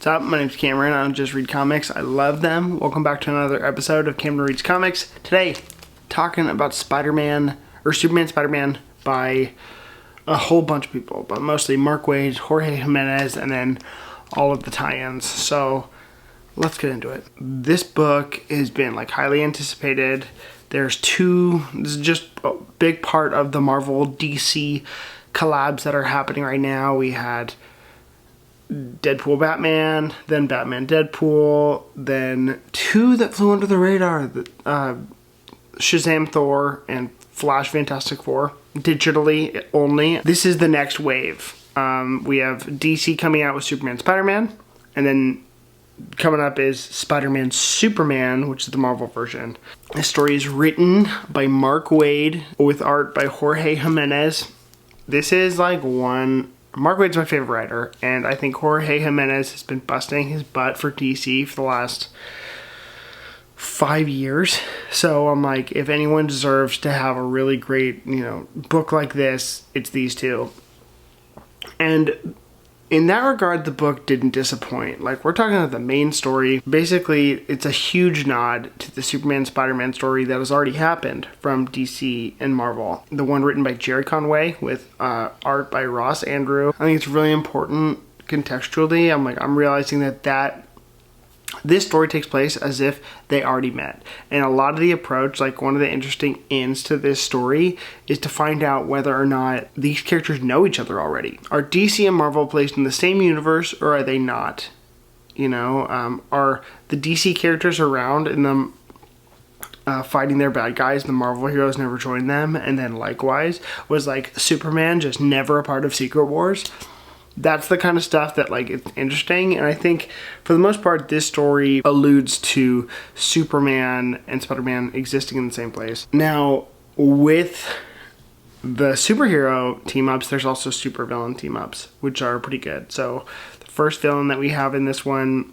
What's up? My name's Cameron. I don't just read comics. I love them. Welcome back to another episode of Cameron Reads Comics. Today, talking about Spider-Man, or Superman Spider-Man by a whole bunch of people, but mostly Mark Waid, Jorge Jimenez, and then all of the tie-ins. So, let's get into it. This book has been highly anticipated. This is just a big part of the Marvel DC collabs that are happening right now. We had Deadpool Batman, then Batman Deadpool, then two that flew under the radar, Shazam Thor and Flash Fantastic Four, digitally only. This is the next wave. We have DC coming out with Superman Spider-Man, and then coming up is Spider-Man Superman, which is the Marvel version. This story is written by Mark Waid with art by Jorge Jimenez. This is Mark Waid's my favorite writer, and I think Jorge Jimenez has been busting his butt for DC for the last 5 years. So I'm like, if anyone deserves to have a really great, book like this, it's these two. And in that regard, the book didn't disappoint. We're talking about the main story. Basically, it's a huge nod to the Superman Spider-Man story that has already happened from DC and Marvel. The one written by Jerry Conway with art by Ross Andrew. I think it's really important contextually. I'm realizing that this story takes place as if they already met. And a lot of the approach, one of the interesting ends to this story, is to find out whether or not these characters know each other already. Are DC and Marvel placed in the same universe, or are they not? Are the DC characters around in them fighting their bad guys, the Marvel heroes never joined them? And then likewise, was Superman just never a part of Secret Wars? That's the kind of stuff that it's interesting, and I think for the most part this story alludes to Superman and Spider-Man existing in the same place. Now, with the superhero team-ups, there's also supervillain team-ups, which are pretty good. So the first villain that we have in this one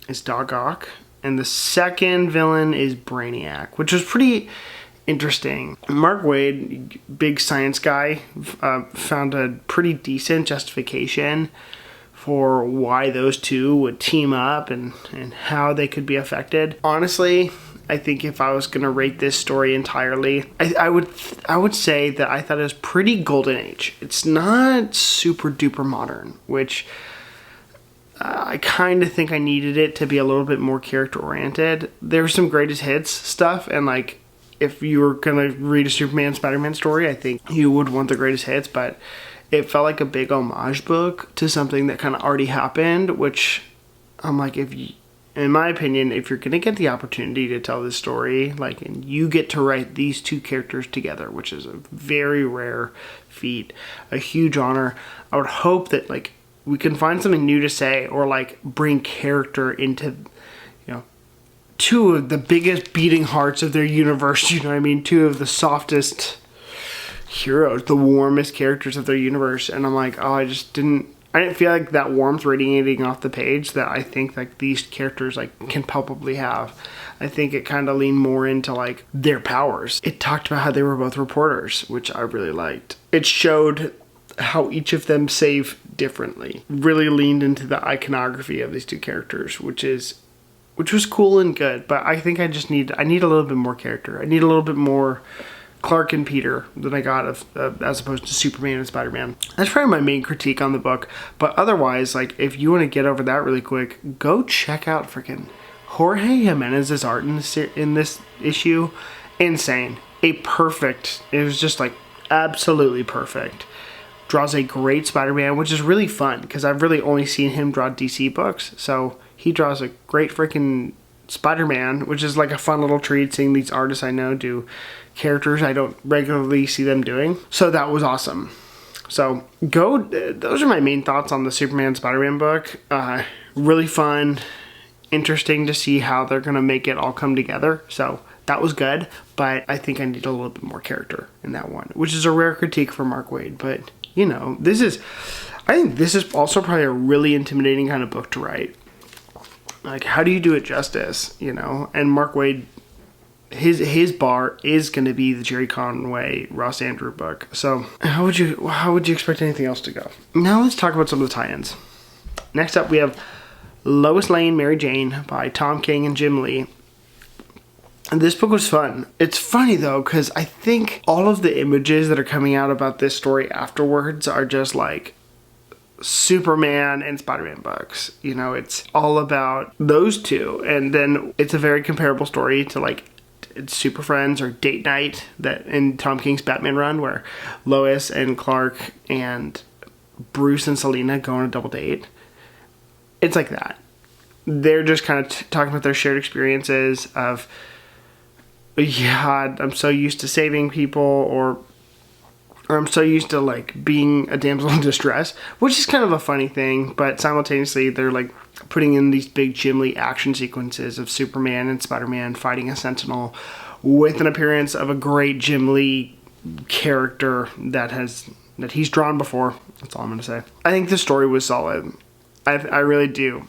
is Doc Ock, and the second villain is Brainiac, which was pretty interesting. Mark Waid, big science guy, found a pretty decent justification for why those two would team up and how they could be affected. Honestly, I think if I was going to rate this story entirely, I would say that I thought it was pretty golden age. It's not super duper modern, which I kind of think I needed it to be a little bit more character oriented. There's some greatest hits stuff, and if you were going to read a Superman Spider-Man story, I think you would want the greatest hits, but it felt like a big homage book to something that kind of already happened, which I'm in my opinion, if you're going to get the opportunity to tell this story, and you get to write these two characters together, which is a very rare feat, a huge honor, I would hope that we can find something new to say, or bring character into two of the biggest beating hearts of their universe, two of the softest heroes, the warmest characters of their universe. And I'm I didn't feel like that warmth radiating off the page that I think these characters can palpably have. I think it kind of leaned more into their powers. It talked about how they were both reporters, which I really liked. It showed how each of them save differently. Really leaned into the iconography of these two characters, which was cool and good, but I think I need a little bit more character. I need a little bit more Clark and Peter than I got as opposed to Superman and Spider-Man. That's probably my main critique on the book, but otherwise, if you want to get over that really quick, go check out freaking Jorge Jimenez's art in this issue. Insane. It was just absolutely perfect. Draws a great Spider-Man, which is really fun because I've really only seen him draw DC books, so he draws a great freaking Spider-Man, which is a fun little treat seeing these artists I know do characters I don't regularly see them doing. So that was awesome. So those are my main thoughts on the Superman Spider-Man book. Really fun, interesting to see how they're going to make it all come together. So that was good, but I think I need a little bit more character in that one, which is a rare critique for Mark Waid. But, I think this is also probably a really intimidating kind of book to write. How do you do it justice, And Mark Waid, his bar is going to be the Jerry Conway, Ross Andrew book. So how would you expect anything else to go? Now let's talk about some of the tie-ins. Next up, we have Lois Lane, Mary Jane by Tom King and Jim Lee. And this book was fun. It's funny though, because I think all of the images that are coming out about this story afterwards are just like Superman and Spider-Man books. You know, it's all about those two. And then it's a very comparable story to like Super Friends or Date Night that in Tom King's Batman run, where Lois and Clark and Bruce and Selina go on a double date. It's like that. They're just kind of talking about their shared experiences of, yeah, I'm so used to saving people, or I'm so used to like being a damsel in distress, which is kind of a funny thing, but simultaneously they're like putting in these big Jim Lee action sequences of Superman and Spider-Man fighting a Sentinel with an appearance of a great Jim Lee character that he's drawn before. That's all I'm going to say. I think the story was solid. I really do.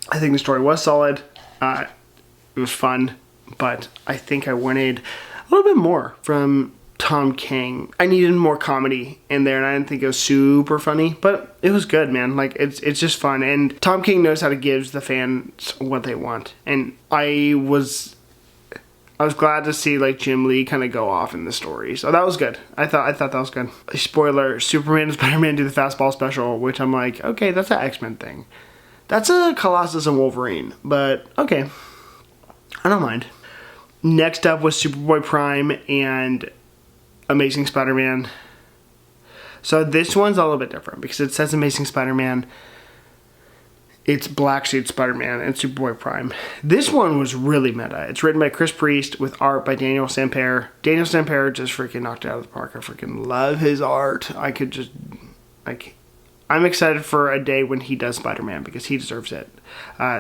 I think the story was solid. It was fun, but I think I wanted a little bit more from Tom King. I needed more comedy in there, and I didn't think it was super funny, but it was good, man. Like, it's just fun, and Tom King knows how to give the fans what they want, and I was glad to see like Jim Lee kind of go off in the story, so that was good. I thought that was good. Spoiler: Superman and Spider-Man do the fastball special, which I'm like, okay, that's an X-Men thing. That's a Colossus and Wolverine, but okay, I don't mind. Next up was Superboy Prime and Amazing Spider-Man. So this one's a little bit different because it says Amazing Spider-Man. It's Black Suit Spider-Man and Superboy Prime. This one was really meta. It's written by Chris Priest with art by Daniel Sampere. Daniel Sampere just freaking knocked it out of the park. I freaking love his art. I'm excited for a day when he does Spider-Man because he deserves it.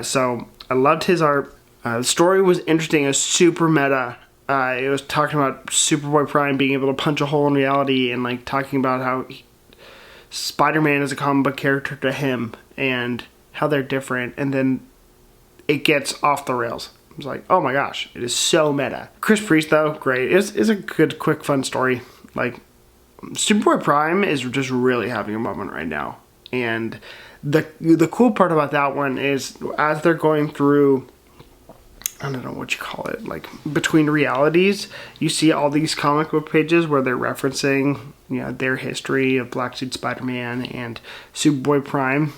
So I loved his art. The story was interesting. It was super meta. It was talking about Superboy Prime being able to punch a hole in reality and like talking about how Spider-Man is a comic book character to him and how they're different, and then it gets off the rails. I was like, oh my gosh, it is so meta. Chris Priest though, great. It's a good, quick, fun story. Like, Superboy Prime is just really having a moment right now, and the cool part about that one is as they're going through, I don't know what you call it, like between realities, you see all these comic book pages where they're referencing, you know, their history of Black Suit Spider-Man and Superboy Prime.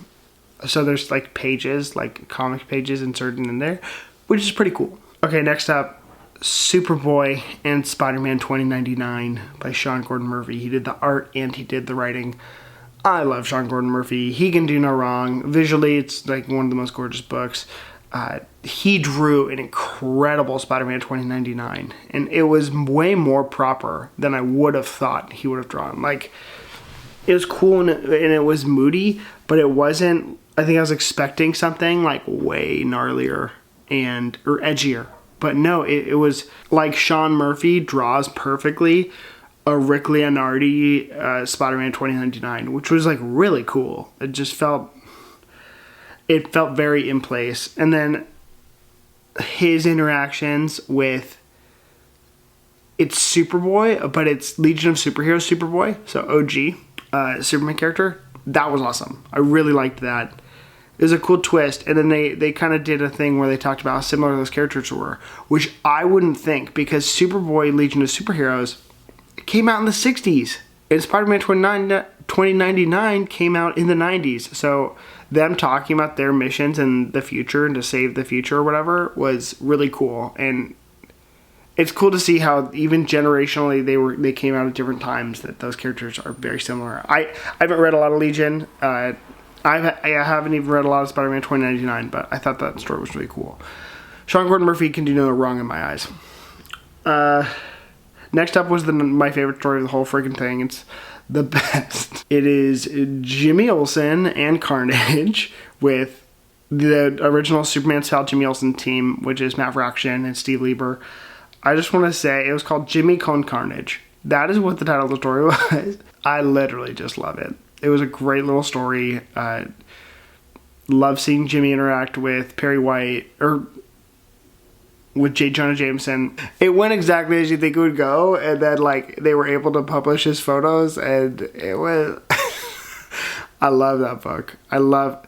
So there's like pages, like comic pages inserted in there, which is pretty cool. Okay, next up, Superboy and Spider-Man 2099 by Sean Gordon Murphy. He did the art and he did the writing. I love Sean Gordon Murphy. He can do no wrong. Visually, it's like one of the most gorgeous books. He drew an incredible Spider-Man 2099, and it was way more proper than I would have thought he would have drawn. Like, it was cool and it was moody, but it wasn't. I think I was expecting something like way gnarlier or edgier, but no, it was like Sean Murphy draws perfectly a Rick Leonardi Spider-Man 2099, which was like really cool. It felt very in place. And then his interactions with, it's Superboy, but it's Legion of Superheroes Superboy, so OG Superman character. That was awesome. I really liked that. It was a cool twist. And then they kind of did a thing where they talked about how similar those characters were, which I wouldn't think, because Superboy Legion of Superheroes came out in the 60s. And Spider-Man 2099 came out in the 90s. So them talking about their missions in the future and to save the future or whatever was really cool. And it's cool to see how even generationally they came out at different times, that those characters are very similar. I haven't read a lot of Legion. I haven't even read a lot of Spider-Man 2099, but I thought that story was really cool. Sean Gordon Murphy can do no wrong in my eyes. Next up was my favorite story of the whole freaking thing. It's the best. It is Jimmy Olsen and Carnage with the original Superman style Jimmy Olsen team, which is Matt Fraction and Steve Lieber. I just want to say it was called Jimmy Con Carnage. That is what the title of the story was. I literally just love it. It was a great little story. Love seeing Jimmy interact with Perry White, or with J. Jonah Jameson. It went exactly as you think it would go, and then like they were able to publish his photos, and it was I love that book. I love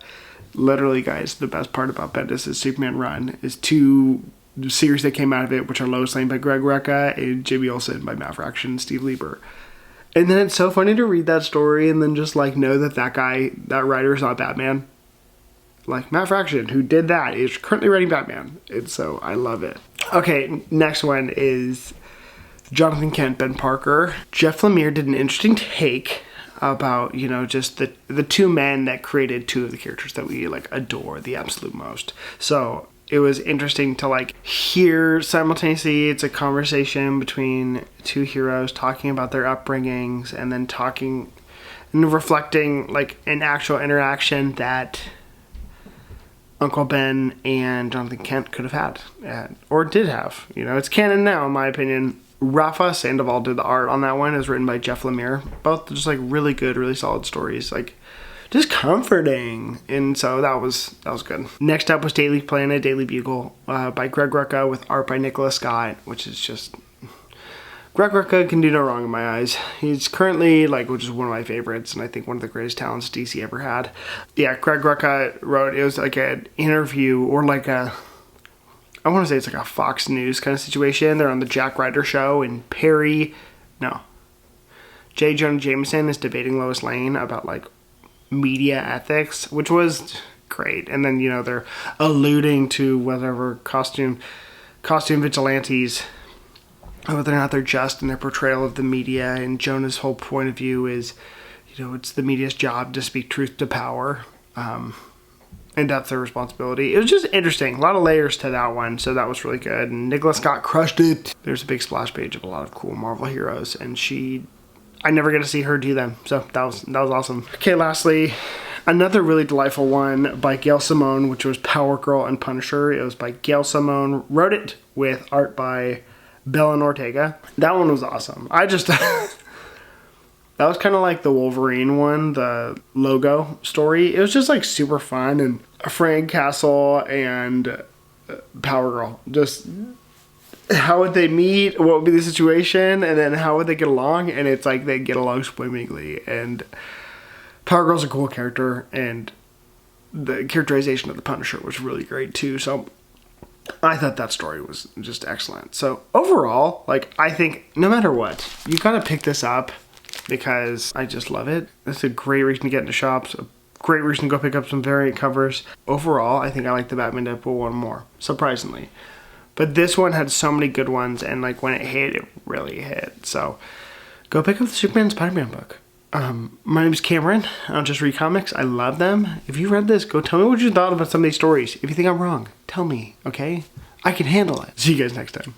Literally, guys, the best part about Bendis' Superman run is 2 series that came out of it, which are Lois Lane by Greg Rucka and Jimmy Olsen by Matt Fraction and Steve Lieber. And then it's so funny to read that story and then just like know that that writer is not Batman. Like Matt Fraction, who did that, is currently writing Batman. And so I love it. Okay, next one is Jonathan Kent, Ben Parker. Jeff Lemire did an interesting take about, you know, just the 2 men that created 2 of the characters that we like adore the absolute most. So it was interesting to like hear simultaneously. It's a conversation between 2 heroes talking about their upbringings and then talking and reflecting like an actual interaction that Uncle Ben and Jonathan Kent could have had or did have. You know, it's canon now, in my opinion. Rafa Sandoval did the art on that one. It was written by Jeff Lemire. Both just like really good, really solid stories. Like just comforting. And so that was good. Next up was Daily Planet, Daily Bugle by Greg Rucka with art by Nicola Scott, which is just... Greg Rucka can do no wrong in my eyes. He's currently, like, which is one of my favorites, and I think one of the greatest talents DC ever had. Yeah, Greg Rucka wrote, it was like an interview or like I want to say it's like a Fox News kind of situation. They're on the Jack Ryder show, and J. Jonah Jameson is debating Lois Lane about like media ethics, which was great. And then, you know, they're alluding to whatever costume vigilantes, whether or not they're just in their portrayal of the media. And Jonah's whole point of view is, you know, it's the media's job to speak truth to power. And that's their responsibility. It was just interesting. A lot of layers to that one, so that was really good. And Nicola Scott crushed it. There's a big splash page of a lot of cool Marvel heroes, and I never get to see her do them, so that was awesome. Okay, lastly, another really delightful one by Gail Simone, which was Power Girl and Punisher. It was by Gail Simone, wrote it with art by Belen Ortega. That one was awesome. That was kind of like the Wolverine one, the logo story. It was just like super fun, and Frank Castle and Power Girl. Just how would they meet? What would be the situation? And then how would they get along? And it's like they get along swimmingly. And Power Girl's a cool character, and the characterization of the Punisher was really great too. So I thought that story was just excellent. So overall, like, I think no matter what, you gotta pick this up, because I just love it. It's a great reason to get into shops, a great reason to go pick up some variant covers. Overall, I think I like the Batman Deadpool one more, surprisingly. But this one had so many good ones, and like when it hit, it really hit. So go pick up the Superman Spider-Man book. My name is Cameron. I'll just read comics. I love them. If you read this, go tell me what you thought about some of these stories. If you think I'm wrong, tell me, okay? I can handle it. See you guys next time.